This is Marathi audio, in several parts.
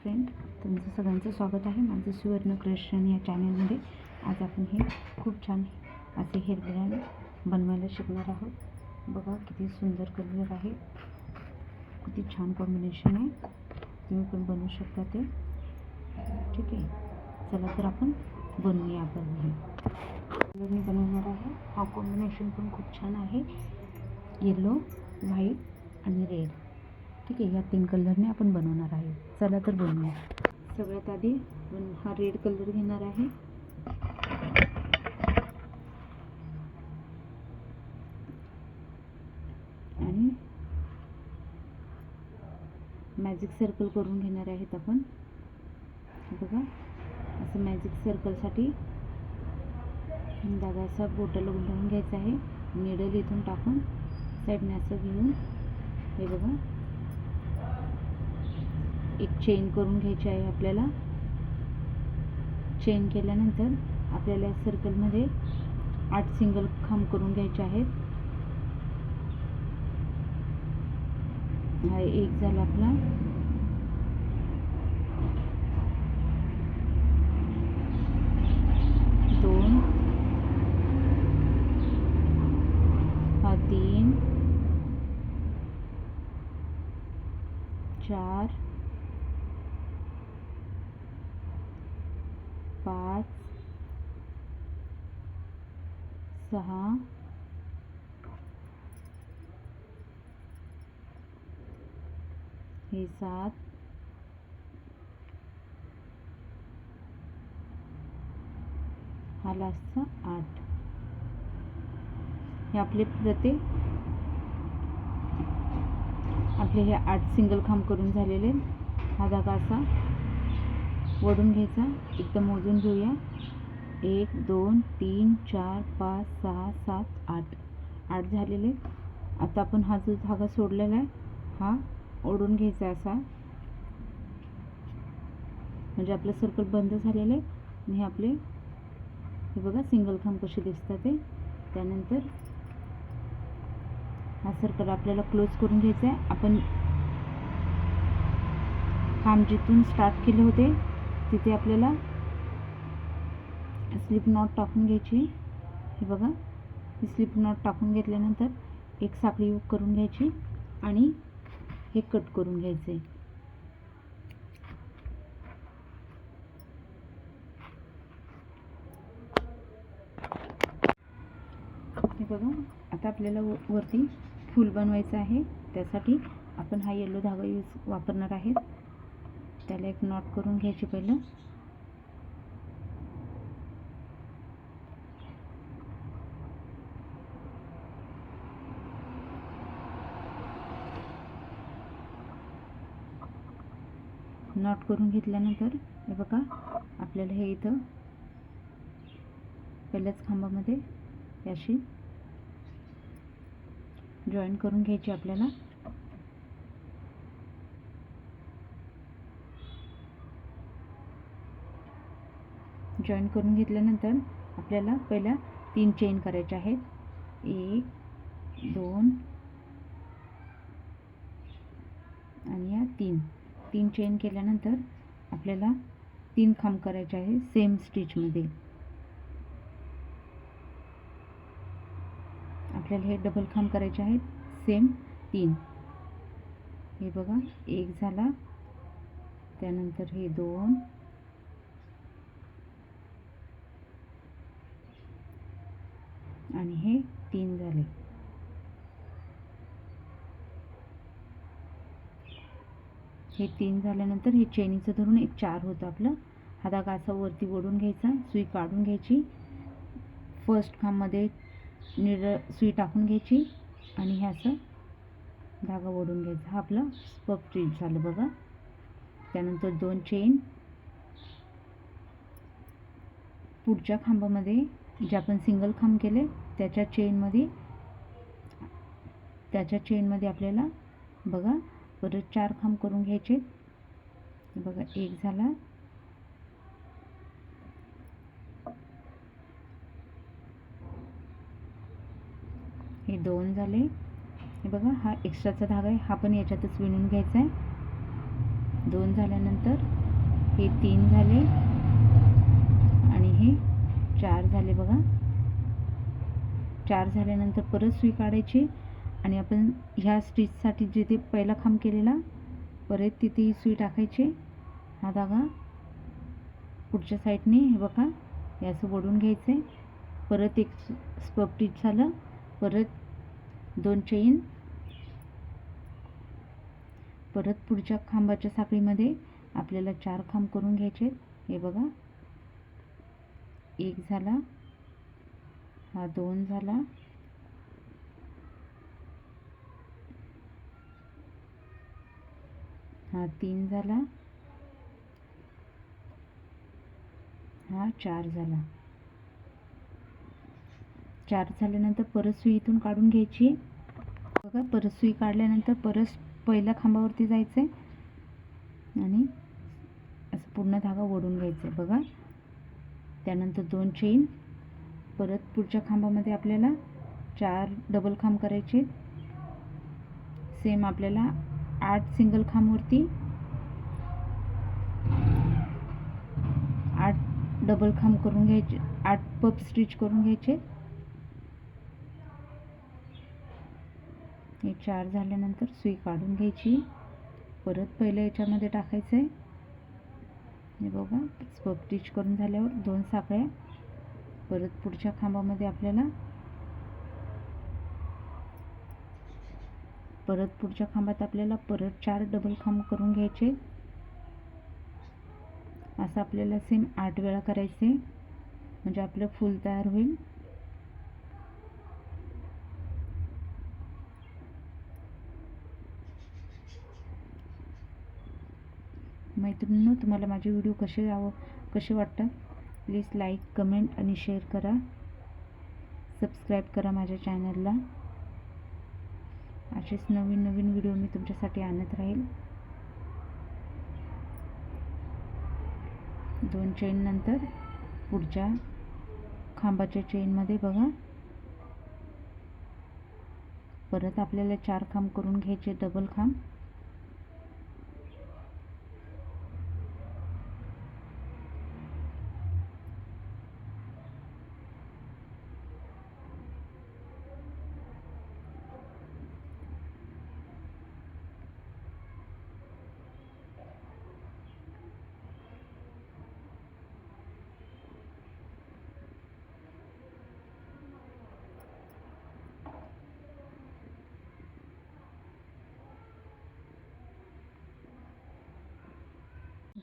फ्रेंड, तुमचं सगळ्यांचं स्वागत आहे माझं सुवर्ण क्रिएशन या चॅनलमध्ये. आज आपण हे खूप छान असे हेअर ब्रँड बनवायला शिकणार आहोत. बघा किती सुंदर कलर आहे, किती छान कॉम्बिनेशन आहे. तुम्ही पण बनवू शकता ते. ठीक आहे, चला तर आपण बनवूया. आपण हे मी बनवणार आहे. हा कॉम्बिनेशन पण खूप छान आहे, येलो, व्हाईट आणि रेड. ठीक आहे, या 3 कलरने आपण बनवणार आहे. चला तर बनवूया. सगळ्यात आधी हा रेड कलर घेणार आहे. आणि मॅजिक सर्कल करून घेणार आहेत आपण. बघा, असं मॅजिक सर्कलसाठी धागा असा बोटाला गुंडाळून घ्यायचा आहे. निडल इथून टाकून साईडने असं घेऊन हे बघा एक चेन करून घ्यायची आहे आपल्याला. चेन केल्यानंतर आपल्याला सर्कलमध्ये 8 सिंगल खांब करून घ्यायचे आहेत. हा एक झाला आपला. दोन, हा 3, 4, 5, 6, हे 7, हा लास्टचा 8. हे आपले हे 8 सिंगल खांब करून झालेले. हा धागा असा वडून घ्यायचा. एकदम मोजून घेऊया. 1 2 3 4 5 6 7 8 झालेले. आता आपण हा जो धागा सोडलेला आहे हा ओढून घ्यायचा असा, म्हणजे आपलं सर्कल बंद झालेलं आहे. आणि हे आपले हे बघा सिंगल खांब कसे दिसतात ते. त्यानंतर हा सर्कल आपल्याला क्लोज करून घ्यायचा आहे. आपण खांब जिथून स्टार्ट केले होते तिथे आपल्याला स्लिप नॉट टाकून घ्यायची. हे बघा, ही स्लिप नॉट टाकून घेतल्यानंतर एक साखळी हुक करून घ्यायची आणि हे कट करून घ्यायचे. हे बघा, आता आपल्याला वरती फूल बनवायचं आहे. त्यासाठी आपण हा येलो धागा वापरणार आहेत. त्याला एक नॉट करून घ्यायची पहिलं. नॉट करून घेतल्यानंतर हे बघा आपल्याला हे इथं पहिल्याच खांबामध्ये अशी जॉईन करून घ्यायची आपल्याला. जॉईन करून घेतल्यानंतर आपल्याला पहिल्या 3 चेन करायच्या आहेत. 1 2 आणि या 3 चेन केल्यानंतर आपल्याला 3 खांब करायचे आहे सेम स्टिचमध्ये. आपल्याला हे डबल खांब करायचे आहेत सेम 3. हे बघा, एक झाला. त्यानंतर हे 2, आणि हे 3 झाले. हे 3 झाल्यानंतर हे चेनीचं धरून एक 4 होतं आपलं. हा धागा असा वरती ओढून घ्यायचा, सुई काढून घ्यायची. फर्स्ट खांबमध्ये सुई टाकून घ्यायची आणि हे असं धागा ओढून घ्यायचा. हा आपला पफ स्टिच झालं बघा. त्यानंतर 2 चेन. पुढच्या खांबामध्ये जे आपण सिंगल खांब केले त्याच्या चेनमध्ये आपल्याला बघा परत 4 खांब करून घ्यायचे. बघा, एक झाला. हे 2 झाले. हे बघा, हा एक्स्ट्राचा धागा आहे, हा पण याच्यातच विणून घ्यायचा आहे. 2 झाल्यानंतर हे 3 झाले आणि हे 4 झाले बघा. 4 झाल्यानंतर परत सुई काढायची आणि आपण ह्या स्टिचसाठी जिथे पहिला खांब केलेला परत तिथे ही सुई टाकायची. हा धागा पुढच्या साईडने हे बघा हे असं ओढून घ्यायचं आहे. परत एक स्पब स्टिच झालं, परत 2 चेन, परत पुढच्या खांबाच्या साखळीमध्ये आपल्याला 4 खांब करून घ्यायचे. हे बघा 1 झाला, हा 2 झाला, हा 3 झाला, हा 4 झाला. 4 झाल्यानंतर परत सुई इथून काढून घ्यायची बघा. परत सुई काढल्यानंतर परत पहिल्या खांबावरती जायचं आहे आणि असं पूर्ण धागा ओढून घ्यायचं आहे बघा. त्यानंतर 2 चेन, परत पुढच्या खांबामध्ये आपल्याला 4 डबल खांब करायचे. सेम आपल्याला 8 सिंगल खांबवरती 8 डबल खांब करून घ्यायचे, 8 पफ स्टिच करून घ्यायचे. हे 4 झाल्यानंतर सुई काढून घ्यायची, परत पहिल्या याच्यामध्ये टाकायचं आहे. हे बघा पफ स्टिच करून झाल्यावर 2 साखळ्या, परत पुढच्या खांबामध्ये आपल्याला परत 4 डबल खांब करून घ्यायचे. असं आपल्याला सेम 8 वेळा करायचे म्हणजे आपलं फूल तयार होईल. मैत्रिणींनो, तुम्हाला माझे व्हिडिओ कसे वाटतात प्लीज लाईक, कमेंट आणि शेअर करा. सबस्क्राईब करा माझ्या चॅनलला. असेच नवीन व्हिडिओ मी तुमच्यासाठी आणत राहील. 2 चेन नंतर पुढच्या खांबाच्या चेनमध्ये बघा परत आपल्याला 4 खांब करून घ्यायचे डबल खांब.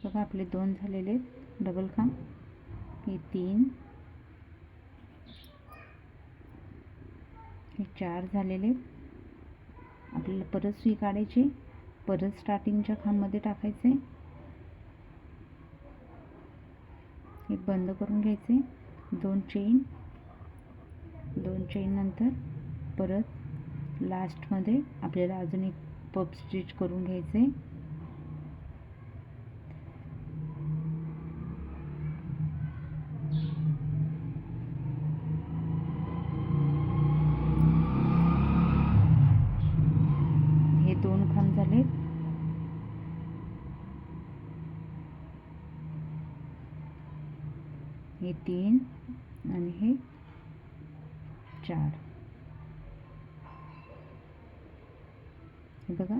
बघा आपले 2 झालेले डबल खांब, हे 3, हे 4 झालेले. आपल्याला परत सुई काढायची, परत स्टार्टिंगच्या खांबमध्ये टाकायचे, हे बंद करून घ्यायचे. 2 चेन नंतर परत लास्टमध्ये आपल्याला अजून एक पफ स्टिच करून घ्यायचे. हे 2 खांब झाले, हे 3 आणि हे 4. हे बघा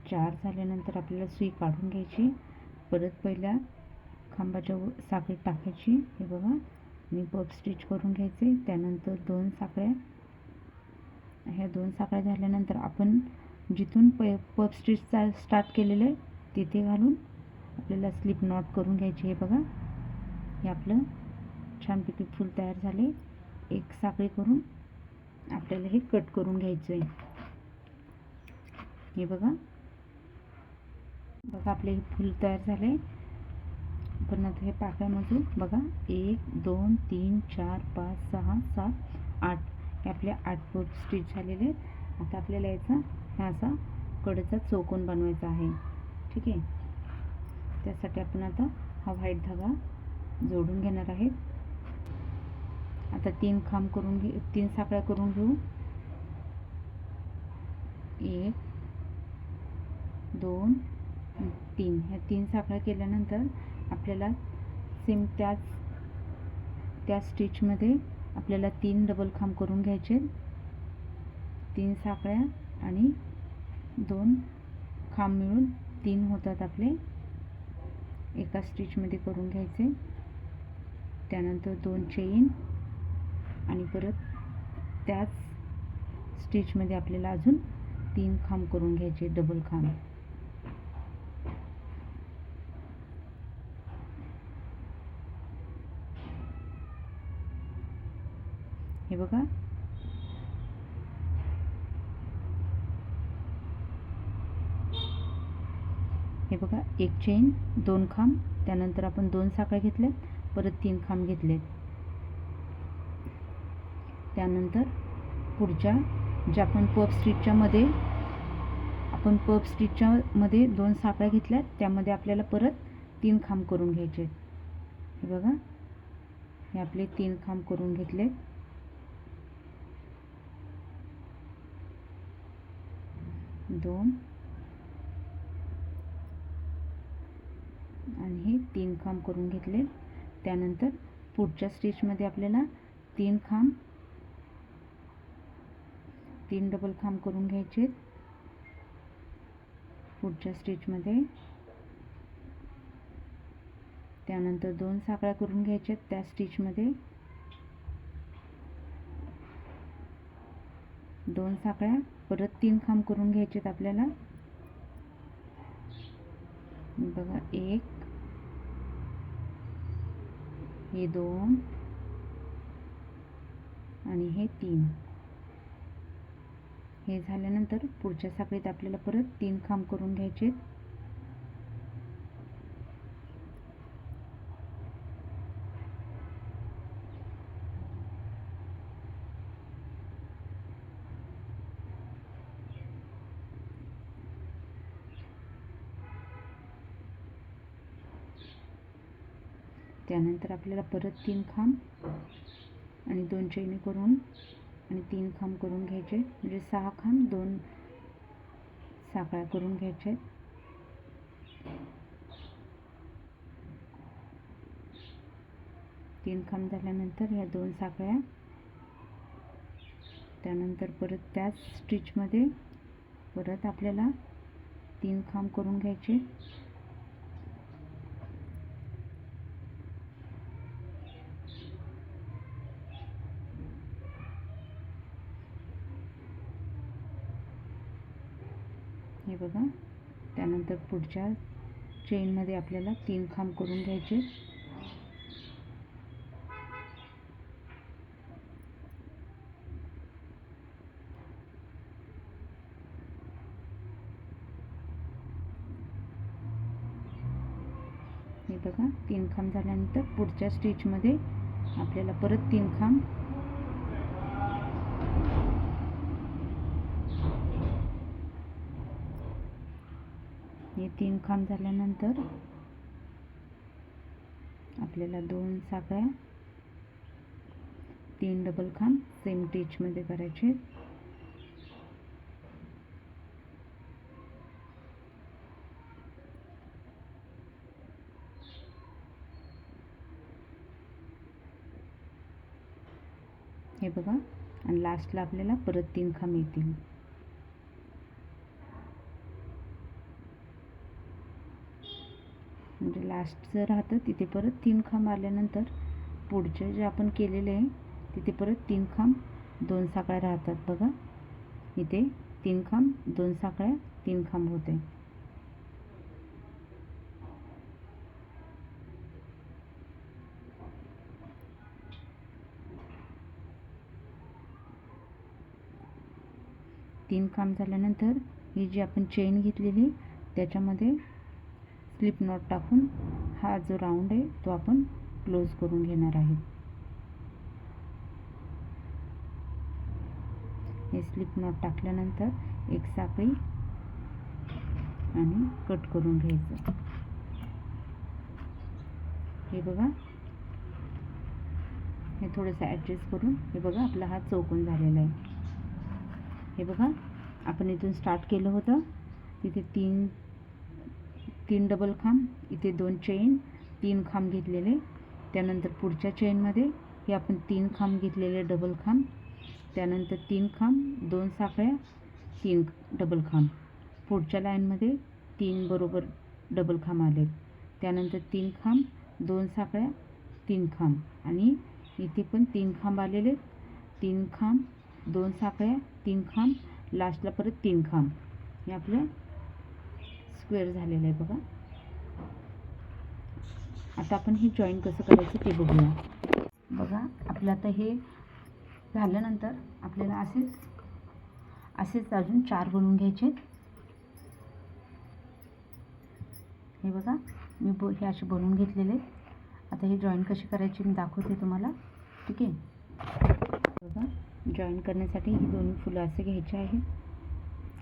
4 झाल्यानंतर आपल्याला सुई काढून घ्यायची, परत पहिल्या खांबाच्या साखळीत टाकायची. हे बघा आणि पफ स्टिच करून घ्यायचे. त्यानंतर 2 साखळ्या, ह्या 2 साखळ्या झाल्यानंतर आपण जिथून पफ स्टिच स्टार्ट केलेलं आहे तिथे घालून आपल्याला स्लिप नॉट करून घ्यायची. हे बघा हे आपलं छानपैकी फूल तयार झाले. एक साखळी करून आपल्याला हे कट करून घ्यायचं आहे. हे बघा आपले हे फूल तयार झाले. पण आता हे पाकळ्यामधून बघा 1 2 3 4 5 6 7 8 हे आपले 8 पफ स्टिच झालेले आहेत. आता आपल्याला याचा हा असा कडेचा चौकोन बनवायचा आहे. ठीक आहे, त्यासाठी आपण आता हा व्हाईट धागा जोडून घेणार आहेत. आता 3 खांब करून 3 साखळ्या करून घेऊ. 1 2 3 ह्या 3 साखळ्या केल्यानंतर आपल्याला सेम त्या स्टिचमध्ये आपल्याला 3 डबल खांब करून घ्यायचे. 3 साखळ्या आणि 2 खांब मिळून 3 होतात आपले, एका स्टिचमध्ये करून घ्यायचे. त्यानंतर 2 चेन आणि परत त्याच स्टिचमध्ये आपल्याला अजून 3 खांब करून घ्यायचे, डबल खांब. हे बघा, हे बघा, एक चेन, 2 खांब, त्यानंतर आपण 2 साखळ्या घेतल्यात, परत 3 खांब घेतलेत. त्यानंतर पुढच्या ज्या आपण पफ स्टिचच्या मध्ये 2 साखळ्या घेतल्यात, त्यामध्ये आपल्याला परत 3 खांब करून घ्यायचे. हे बघा, हे आपले 3 खांब करून घेतले. 2 आणि हे 3 खांब करून घेतले. त्यानंतर पुढच्या स्टिचमध्ये आपल्याला 3 खांब, 3 डबल खांब करून घ्यायचे पुढच्या स्टिचमध्ये. त्यानंतर 2 साखळ्या करून घ्यायच्या त्या स्टिचमध्ये, 2 साखळ्या, परत 3 खांब करून घ्यायचेत आपल्याला. बघा, 1, हे 2 आणि हे 3. हे झाल्यानंतर पुढच्या साखळीत आपल्याला परत 3 खांब करून घ्यायचे. त्यानंतर आपल्याला परत 3 खांब आणि 2 चैनी करून आणि 3 खांब करून घ्यायचे, म्हणजे 6 खांब, 2 साखळ्या करून घ्यायचे. तीन खांब झाल्यानंतर ह्या 2 साखळ्या, त्यानंतर परत त्याच स्टिचमध्ये परत आपल्याला 3 खांब करून घ्यायचे. हे बघा, त्यानंतर पुढच्या चेनमध्ये आपल्याला 3 खांब करून घ्यायचे. हे बघा, 3 खांब झाल्यानंतर पुढच्या स्टिचमध्ये आपल्याला परत 3 खांब, हे 3 खांब झाल्यानंतर आपल्याला 2 साखळ्या, 3 डबल खांब सेम स्टिचमध्ये करायचे. हे बघा, आणि लास्टला आपल्याला परत 3 खांब येतील. म्हणजे लास्टचं राहतं तिथे परत 3 खांब आल्यानंतर पुढचे जे आपण केलेले आहे तिथे परत 3 खांब, 2 साखळ्या राहतात. बघा, इथे 3 खांब, 2 साखळ्या, 3 खांब होते. तीन खांब झाल्यानंतर ही जी आपण चेन घेतलेली त्याच्यामध्ये स्लिप नॉट टाकून हा जो राऊंड आहे तो आपण क्लोज करून घेणार आहे. हे स्लिप नॉट टाकल्यानंतर एक साखळी आणि कट करून घ्यायचं. हे बघा, हे थोडंसं ॲडजस्ट करून, हे बघा आपला हा चौकोन झालेला आहे. हे बघा, आपण इथून स्टार्ट केलं होतं तिथे 3 3 डबल खांब, इथे 2 चेन, 3 खांब घेतलेले. त्यानंतर पुढच्या चेनमध्ये हे आपण 3 खांब घेतलेले डबल खांब, त्यानंतर 3 खांब, 2 साखळ्या, 3 डबल खांब. पुढच्या लाईनमध्ये 3 बरोबर डबल खांब आले. त्यानंतर 3 खांब, 2 साखळ्या, 3 खांब आणि इथे पण 3 खांब आलेले. 3 खांब, 2 साखळ्या, 3 खांब, लास्टला परत 3 खांब. हे आपलं स्क्वेअर झालेलं आहे बघा. आता आपण हे जॉईन कसं करायचं ते बघूया. बघा आपलं आता हे झाल्यानंतर आपल्याला असेच अजून 4 बनवून घ्यायचे. हे बघा मी हे असे बनवून घेतलेले. आता हे जॉईन कशी करायची मी दाखवते तुम्हाला. ठीक आहे. बघा जॉईन करण्यासाठी ही दोन्ही फुलं असे घ्यायचे आहे.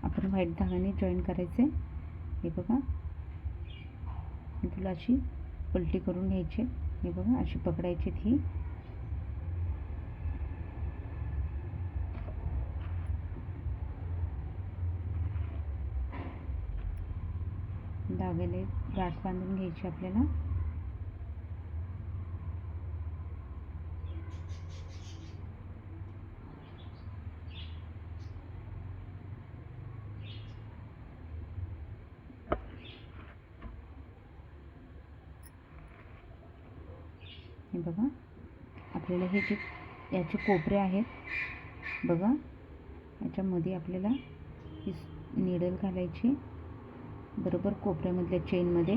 आपण व्हाईट धागाने जॉईन करायचे. हे बघा ही फुलं अशी पलटी करून घ्यायची. हे बघा अशी पकडायची. ही धाग्याने गाठ बांधून घ्यायची आपल्याला. हे बघा आपल्याला हे जे याचे कोपरे आहेत बघा, याच्यामध्ये आपल्याला ही नीडल घालायची बरोबर कोपऱ्यामधल्या चेनमध्ये.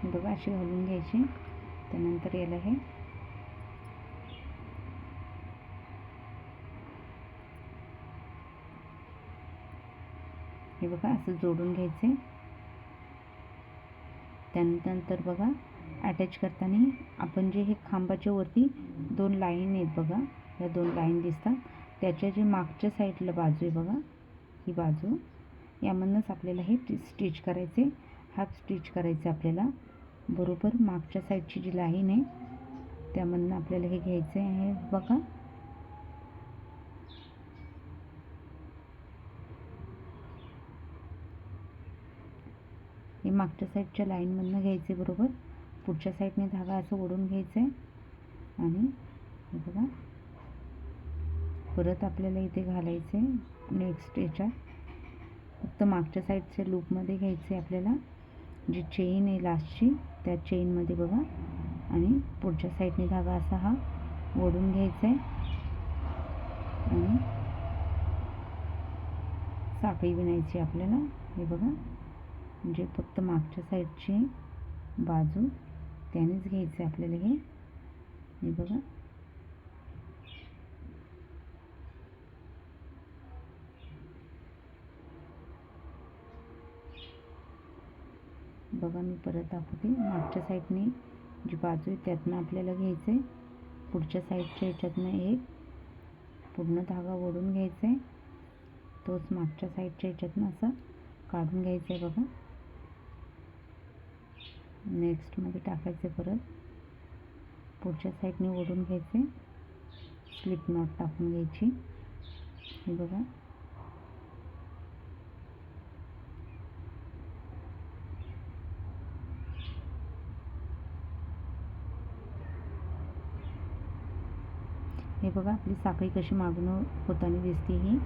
बघा अशी घालून घ्यायची. त्यानंतर याला हे बघा असं जोडून घ्यायचे. त्यानंतर बघा अटॅच करताना आपण जे हे खांबाच्या वरती 2 लाईन आहेत बघा, या 2 लाईन दिसतात. त्याच्या जे मागच्या साईडला बाजू आहे बघा, ही बाजू यामधूनच आपल्याला हे स्टिच करायचे. हाफ स्टिच करायचे आपल्याला. बरोबर मागच्या साईडची जी लाईन आहे त्यामधून आपल्याला हे घ्यायचं आहे बघा. हे मागच्या साईडच्या लाईनमधून घ्यायचे बरोबर. पुढच्या साईडने धागा असं ओढून घ्यायचं आहे आणि हे बघा परत आपल्याला इथे घालायचे. नेक्स्ट याच्यात फक्त मागच्या साईडच्या लूपमध्ये घ्यायचे आपल्याला. जी चेन आहे लास्टची त्या चेनमध्ये बघा आणि पुढच्या साईडने धागा असा हा ओढून घ्यायचा आहे आणि साखळी विणायची आपल्याला. हे बघा म्हणजे फक्त मागच्या साईडची बाजू त्यानेच घ्यायचं आपल्याला हे बघा. बघा मी परत दाखवते. मागच्या साईडने जी बाजू आहे त्यातनं आपल्याला घ्यायचं आहे. पुढच्या साईडच्या ह्याच्यातनं एक पूर्ण धागा ओढून घ्यायचा आहे. तोच मागच्या साईडच्या ह्याच्यातनं असं काढून घ्यायचं आहे बघा. नेक्स्टमध्ये टाकायचं परत पुढच्या साईडने ओढून घ्यायचे. स्लिप नॉट टाकून घ्यायची. हे बघा हे बघा आपली साखळी कशी मागून होताना दिसते. ही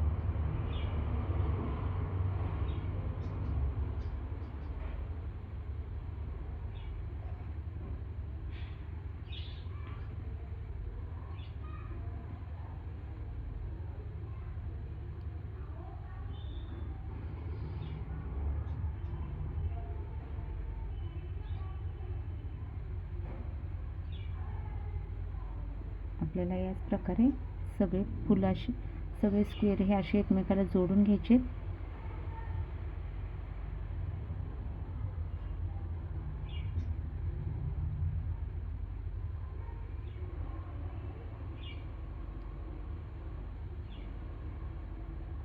आपल्याला याच प्रकारे सगळे फुलाशी सगळे स्क्वेअर हे असे एकमेकाला जोडून घ्यायचे.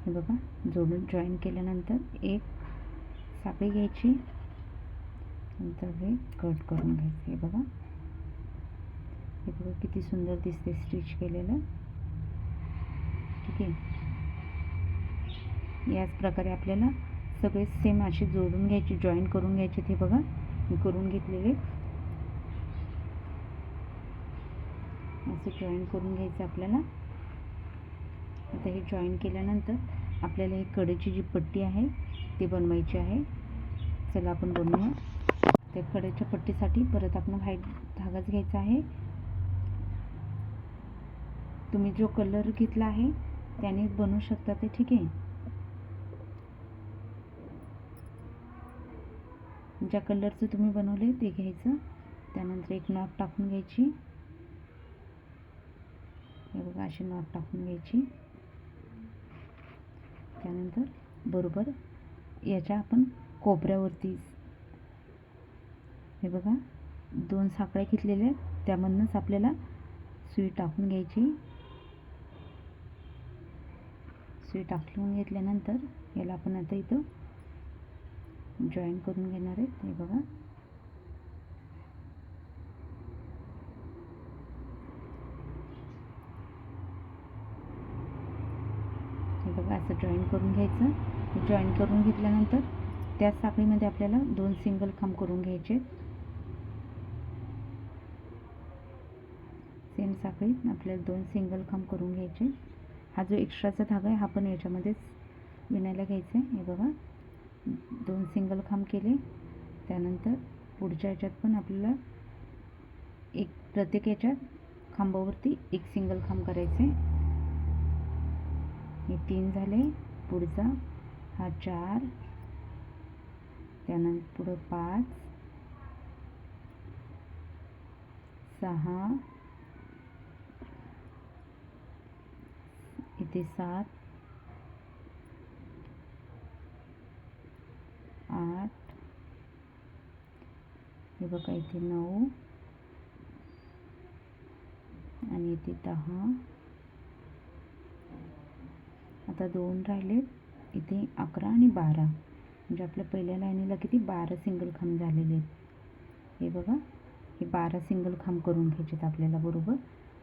हे बघा जोडून जॉईन केल्यानंतर एक साखळी घ्यायची, नंतर हे कट करून घ्यायचे. हे बघा किती सुंदर दिसते स्टिच केलेलं. ठीक आहे. याच प्रकारे आपल्याला सगळे सेम असे जोडून घ्यायचे, जॉईन करून घ्यायचे. ते बघा मी करून घेतलेले. असं जॉईन करून घ्यायचं आपल्याला. आता हे जॉईन केल्यानंतर आपल्याला ही कडेची जी पट्टी आहे ती बनवायची आहे. चला आपण बनवूया. त्या कडेच्या पट्टीसाठी परत आपण व्हाईट धागाच घ्यायचा आहे. तुम्ही जो कलर घेतला आहे त्याने बनवू शकता ते, ठीक आहे. ज्या कलरचं तुम्ही बनवले ते घ्यायचं. त्यानंतर एक नॉट टाकून घ्यायची. हे बघा अशी नॉट टाकून घ्यायची. त्यानंतर बरोबर याच्या आपण कोपऱ्यावरती हे बघा 2 साखळ्या घेतलेल्या आहेत, त्यामधूनच आपल्याला सुई टाकून घ्यायची. सुई टाकून घेतल्यानंतर याला आपण आता इथं जॉईन करून घेणार आहेत. हे बघा असं जॉईन करून घ्यायचं. जॉईन करून घेतल्यानंतर त्याच साखळीमध्ये आपल्याला 2 सिंगल खांब करून घ्यायचे. सेम साखळीत आपल्याला 2 सिंगल खांब करून घ्यायचे. हा जो एक्स्ट्राचा धागा आहे हा पण याच्यामध्येच विणायला घ्यायचा आहे. हे बघा 2 सिंगल खांब केले. त्यानंतर पुढच्या ह्याच्यात पण आपल्याला प्रत्येक याच्यात खांबावरती 1 सिंगल खांब करायचे. हे 3 झाले. पुढचा हा 4, त्यानंतर पुढं 5, 6, इथे 7, 8, हे बघा इथे 9 आणि इथे 10. आता 2 राहिलेत. इथे 11 आणि 12, म्हणजे आपल्या पहिल्या लाईनीला किती 12 सिंगल खांब झालेले आहेत. हे बघा हे 12 सिंगल खांब करून घ्यायचे आपल्याला. बरोबर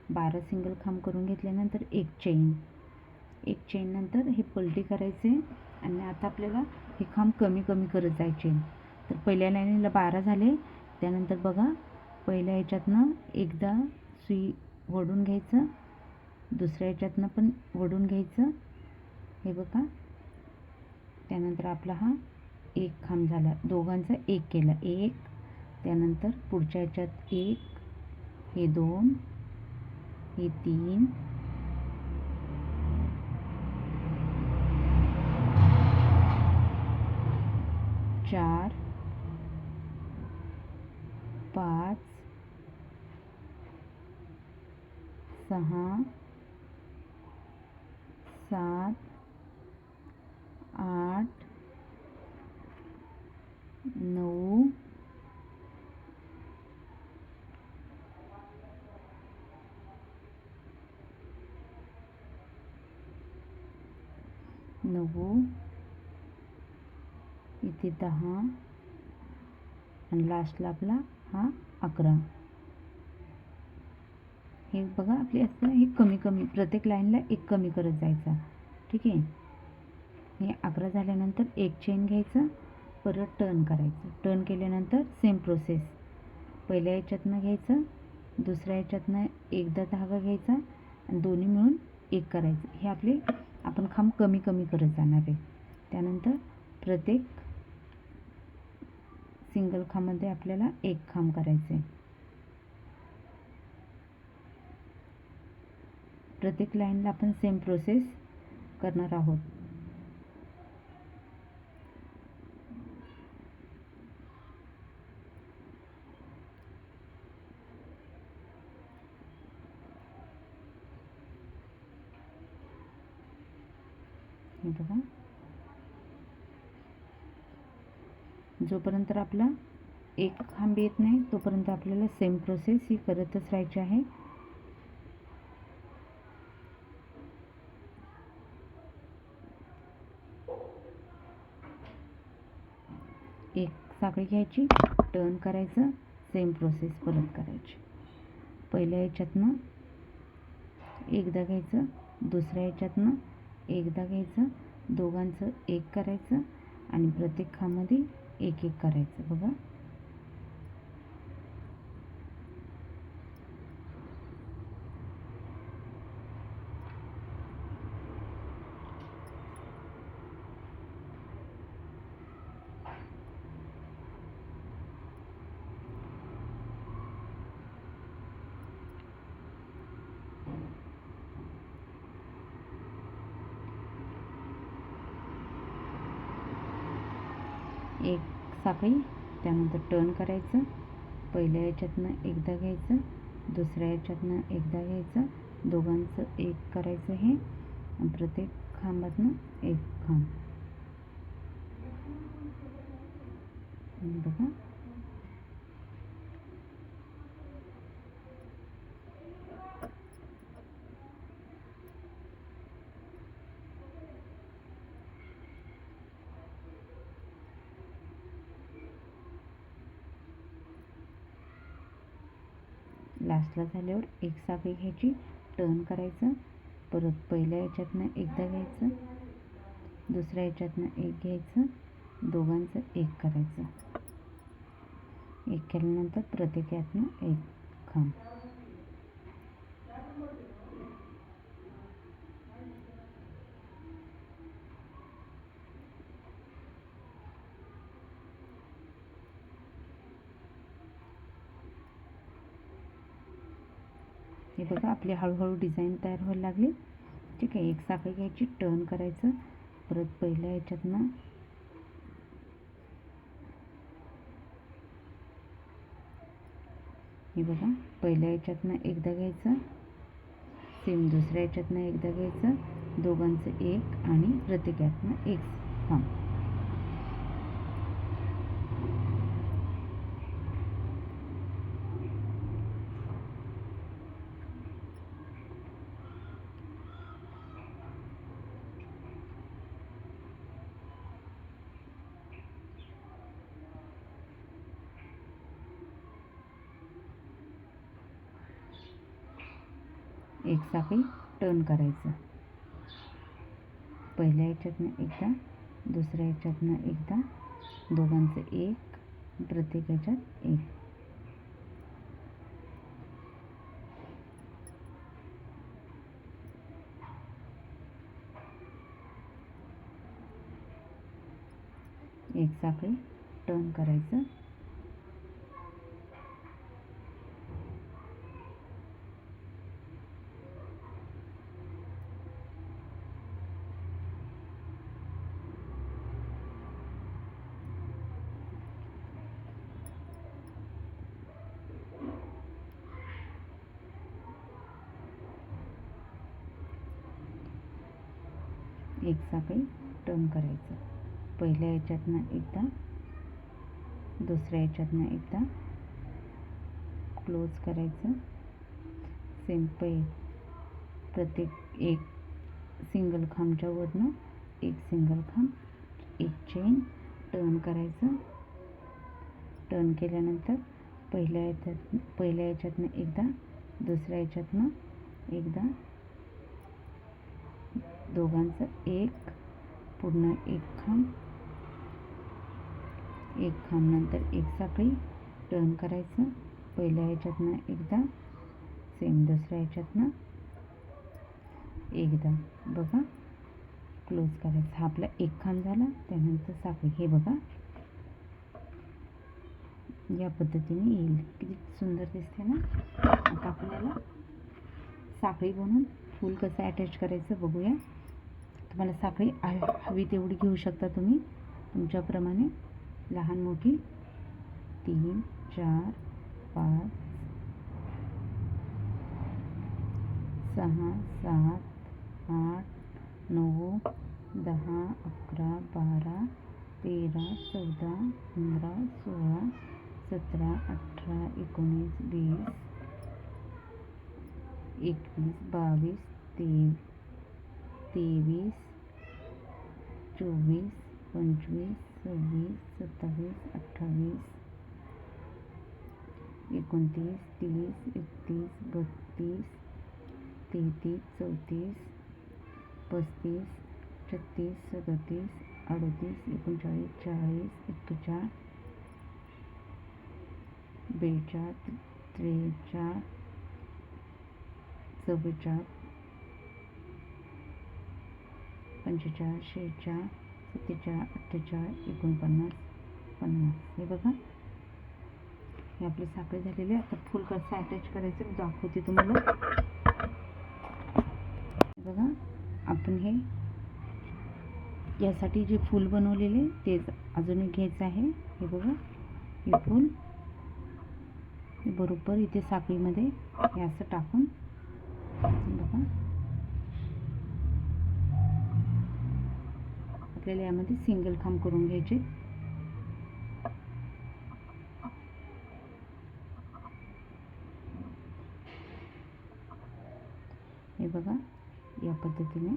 12 सिंगल खांब करून घेतल्यानंतर एक चेन नंतर हे पलटी करायचे. आणि आता आपल्याला हे खांब कमी कमी करत जायचे. तर पहिल्या लाईनीला 12 झाले. त्यानंतर बघा पहिल्या ह्याच्यातनं एकदा सुई वडून घ्यायचं, दुसऱ्या ह्याच्यातनं पण वडून घ्यायचं. हे बघा त्यानंतर आपला हा एक खांब झाला. दोघांचा एक केला. एक, त्यानंतर पुढच्या ह्याच्यात 1, हे 2, हे 3, 4, 5, 6, 7, 8, 9, 9, इथे 10 आणि लास्टला आपला हा 11. हे बघा आपले असं हे कमी कमी प्रत्येक लाईनला एक कमी करत जायचा, ठीक आहे. हे 11 झाल्यानंतर एक चेन घ्यायचं, परत टर्न करायचं. टर्न केल्यानंतर सेम प्रोसेस. पहिल्या ह्याच्यातनं घ्यायचं, दुसऱ्या ह्याच्यातनं एकदा धागा घ्यायचा आणि दोन्ही मिळून एक करायचं. हे आपले आपण खांब कमी कमी करत जाणार आहे. त्यानंतर प्रत्येक सिंगल खांबामध्ये आपल्याला एक खांब करायचं आहे. प्रत्येक लाईनला आपण सेम प्रोसेस करणार आहोत. हे बघा जोपर्यंत आपला एक खांब येत नाही तोपर्यंत आपल्याला सेम प्रोसेस ही करतच राहायची आहे. एक साखळी घ्यायची, टर्न करायचं, सेम प्रोसेस परत करायची. पहिल्या ह्याच्यातनं एकदा घ्यायचं, दुसऱ्या ह्याच्यातनं एकदा घ्यायचं, दोघांचं एक करायचं आणि प्रत्येक खांबामध्ये एक एक करायचं. बघा एक साखळी, त्यानंतर टर्न करायचं, पहिल्या याच्यातनं एकदा घ्यायचं, दुसऱ्या याच्यातनं एकदा घ्यायचं, दोघांचं एक करायचं हे, आणि प्रत्येक खांबातनं एक खांब. बघा लास्टला झाल्यावर एक साखळी घ्यायची, टर्न करायचं, परत पहिल्या याच्यातनं एकदा घ्यायचं, दुसऱ्या याच्यातनं एक घ्यायचं, दोघांचं एक करायचं. एक केल्यानंतर प्रत्येक यातनं एक खांब. हे बघा आपली हळूहळू डिझाईन तयार व्हायला लागली. ठीक आहे, एक साखळी घ्यायची, टर्न करायचं, परत पहिल्या याच्यातनं हे बघा पहिल्या याच्यातनं एकदा घ्यायचं, सेम दुसऱ्या याच्यातनं एकदा घ्यायचं, दोघांचं एक आणि प्रत्येक यातनं एक खांब. एक साखळी, टर्न करायचं, पहिल्या याच्यातनं एकदा, दुसऱ्या याच्यातनं एकदा, दोघांचं एक, प्रत्येक याच्यात एक. एक साखळी, टर्न करायचं, एक साखळी, टर्न करायचं, पहिल्या याच्यातनं एकदा, दुसऱ्या याच्यातनं एकदा, क्लोज करायचं, सिंपल प्रत्येक एक सिंगल खांबच्या वरनं एक सिंगल खांब, एक चेन, टर्न करायचं, टर्न केल्यानंतर पहिल्या याच्यातनं एकदा, दुसऱ्या याच्यातनं एकदा, दोघांचं एक, पूर्ण एक खांब, एक खांब, नंतर एक साखळी, टर्न करायचं, पहिल्या याच्यातनं एकदा, सेम दुसऱ्या याच्यातनं एकदा. बघा क्लोज करायचं. हा आपला एक खांब झाला, त्यानंतर साखळी. हे बघा या पद्धतीने येईल. किती सुंदर दिसते ना. आता आपण याला साखळी बनवून फूल कसं अटॅच करायचं बघूया. तुम्हाला साखळी हवी तेवढी घेऊ शकता तुम्ही तुमच्याप्रमाणे, लहान मोठी. 3 4 5 6 7 8 9 10 11 12 13 14 15 16 17 18 19 20 21 22 23 24 25 26 27 28 29 30 31 32 33 34 35, 36, 37, 38, 39, 40, 41, 42, 43, 44, 45, 46, 47, 48, 49, 50. हे बघा, हे आपली साखळी झालेली आहे. आता फूल कसं अटॅच करायचं मी दाखवते तुम्हाला. बघा, आपण हे यासाठी जे फूल बनवलेले तेच अजून एक घ्यायचं आहे. हे बघा, हे फूल बरोबर इथे साखळीमध्ये हे असं टाकून बघा, आपल्याला यामध्ये सिंगल खांब करून घ्यायचे. हे बघा, या पद्धतीने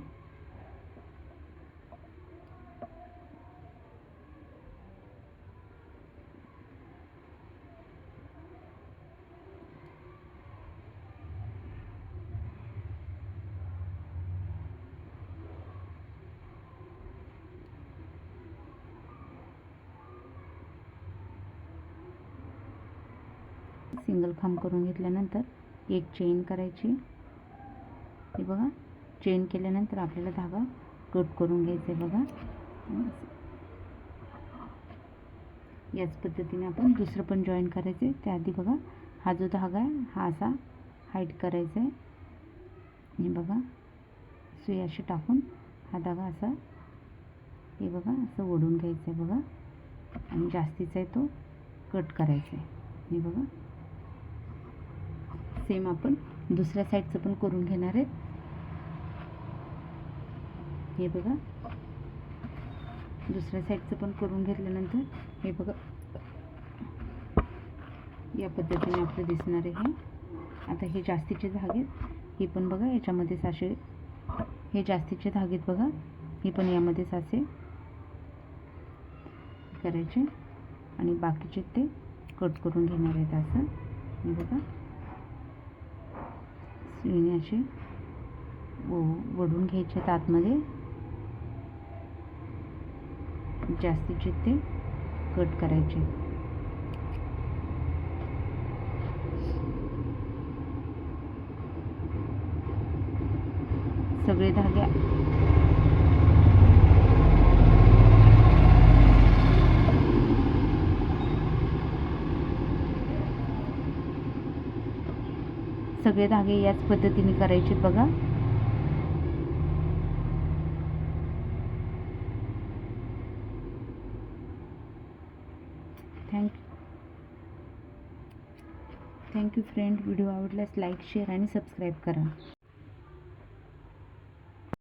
सिंगल खांब करून घेतल्यानंतर एक चेन करायची. हे बघा, चेन केल्यानंतर आपल्याला धागा कट करून घ्यायचा आहे. बघा, याच पद्धतीने आपण दुसरं पण जॉईन करायचे. त्याआधी बघा, हा जो धागा आहे हा असा हाईट करायचा आहे. हे बघा, सुई अशी टाकून हा धागा असा हे बघा असं ओढून घ्यायचं आहे. बघा, आणि जास्तीचा आहे तो कट करायचा आहे. हे बघा, सेम आपण दुसऱ्या साईडचं पण करून घेणार आहे. हे बघा, दुसऱ्या साईडचं पण करून घेतल्यानंतर हे बघा, या पद्धतीने आपलं दिसणार आहे. आता हे जास्तीचे धागे, हे पण बघा याच्यामध्येच असे, हे जास्तीचे धागे बघा, हे पण यामध्येच असे करायचे आणि बाकीचे ते कट करून घेणार आहेत. असं हे बघा, सुईने असे वडून घ्यायचे आतमध्ये, जास्तीचे ते कट करायचे. सगळे धागे याच पद्धतीने करायचे. बघा, थँक्यू फ्रेंड. व्हिडिओ आवडल्यास लाईक, शेअर आणि सबस्क्राईब करा.